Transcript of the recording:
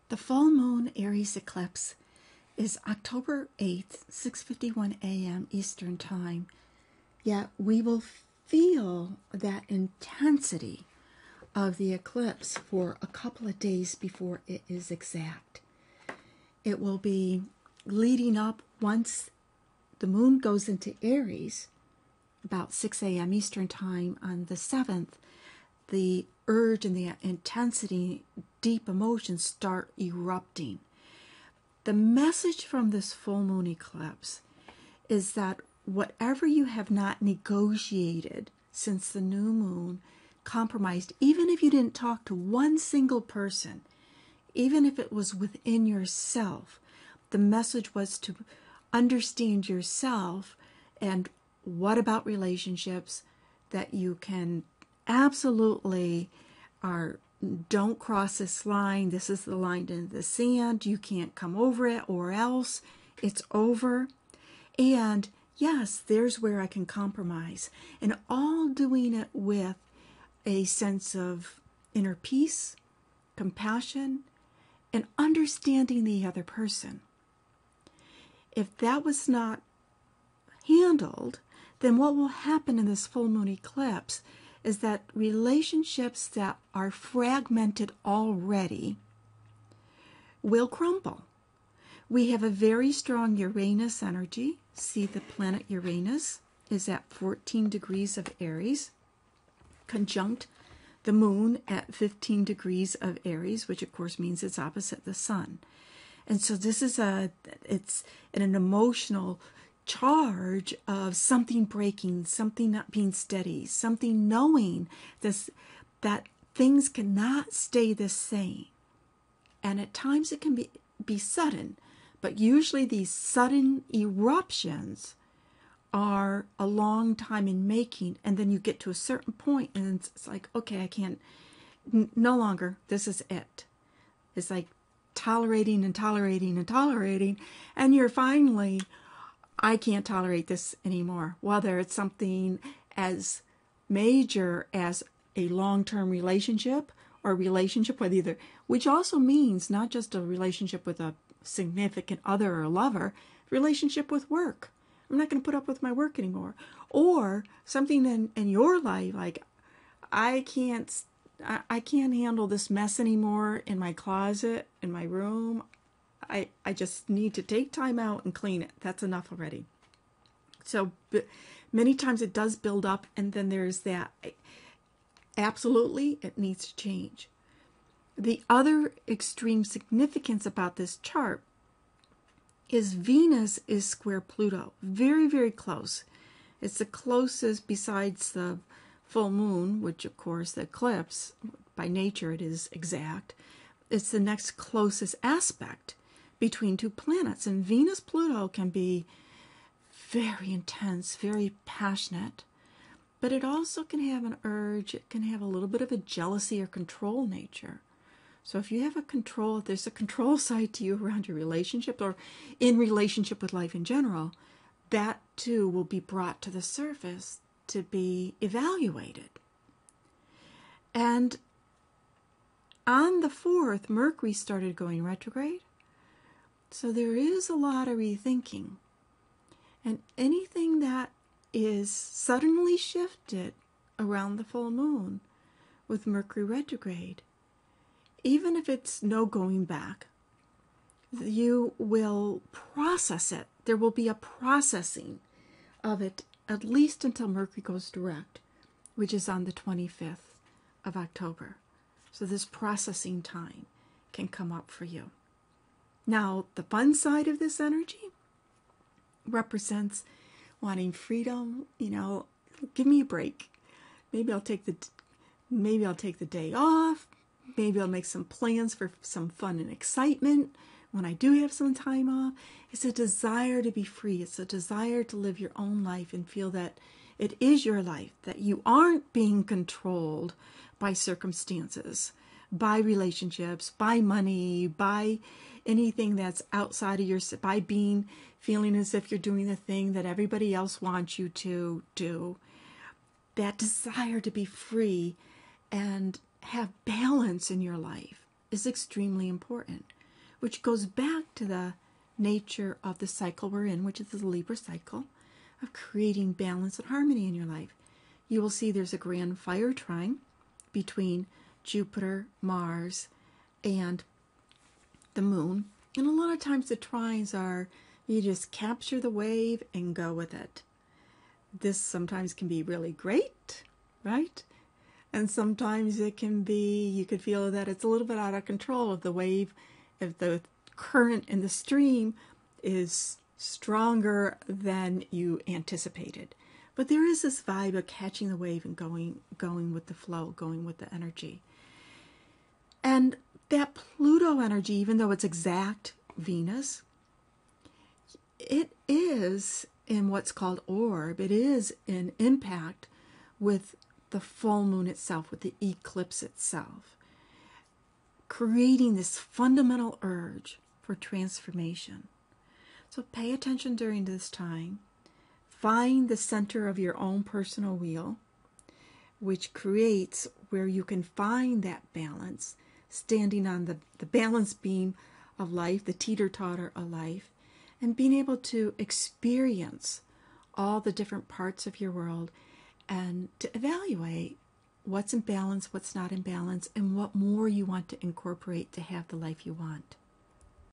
The full moon Aries eclipse is October 8th, 6:51 a.m. Eastern Time. Yet we will feel that intensity of the eclipse for a couple of days before it is exact. It will be leading up once the moon goes into Aries, about 6 a.m. Eastern Time on the 7th. The urge and the intensity, deep emotions start erupting. The message from this full moon eclipse is that whatever you have not negotiated since the new moon, compromised, even if you didn't talk to one single person, even if it was within yourself, the message was to understand yourself and what about relationships that you can absolutely don't cross this line. This is the line in the sand. You can't come over it or else it's over. And yes, there's where I can compromise. And all doing it with a sense of inner peace, compassion, and understanding the other person. If that was not handled, then what will happen in this full moon eclipse is that relationships that are fragmented already will crumble. We have a very strong Uranus energy. See, the planet Uranus is at 14 degrees of Aries, conjunct the moon at 15 degrees of Aries, which of course means it's opposite the sun. And so this is it's an emotional charge of something breaking, something not being steady, something knowing that things cannot stay the same. And at times it can be sudden, but usually these sudden eruptions are a long time in making, and then you get to a certain point and it's like, okay, I can't, no longer, this is it. It's like tolerating and tolerating and tolerating, and you're finally, I can't tolerate this anymore. Whether it's something as major as a long-term relationship or relationship with either, which also means not just a relationship with a significant other or a lover, relationship with work. I'm not going to put up with my work anymore. Or something in your life, like I can't handle this mess anymore in my closet, in my room. I just need to take time out and clean it. That's enough already. So many times it does build up, and then there's that. Absolutely, it needs to change. The other extreme significance about this chart is Venus is square Pluto. Very, very close. It's the closest besides the full moon, which of course the eclipse, by nature it is exact. It's the next closest aspect between two planets. And Venus-Pluto can be very intense, very passionate, but it also can have an urge, it can have a little bit of a jealousy or control nature. So if you have there's a control side to you around your relationship or in relationship with life in general, that too will be brought to the surface to be evaluated. And on the 4th, Mercury started going retrograde. So there is a lot of rethinking. And anything that is suddenly shifted around the full moon with Mercury retrograde, even if it's no going back, you will process it. There will be a processing of it at least until Mercury goes direct, which is on the 25th of October. So this processing time can come up for you. Now, the fun side of this energy represents wanting freedom. Give me a break. Maybe I'll take the day off. Maybe I'll make some plans for some fun and excitement when I do have some time off. It's a desire to be free. It's a desire to live your own life and feel that it is your life, that you aren't being controlled by circumstances, by relationships, by money, by anything that's outside of by feeling as if you're doing the thing that everybody else wants you to do. That desire to be free and have balance in your life is extremely important. which goes back to the nature of the cycle we're in, which is the Libra cycle, of creating balance and harmony in your life. You will see there's a grand fire trine between Jupiter, Mars, and the moon. And a lot of times the trines are, you just capture the wave and go with it. This sometimes can be really great, right? And sometimes it can be, you could feel that it's a little bit out of control if the wave, if the current in the stream is stronger than you anticipated. But there is this vibe of catching the wave and going with the flow, going with the energy. And that Pluto energy, even though it's exact Venus, it is in what's called orb. It is in impact with the full moon itself, with the eclipse itself, creating this fundamental urge for transformation. So pay attention during this time. Find the center of your own personal wheel, which creates where you can find that balance, standing on the balance beam of life, the teeter-totter of life, and being able to experience all the different parts of your world and to evaluate what's in balance, what's not in balance, and what more you want to incorporate to have the life you want.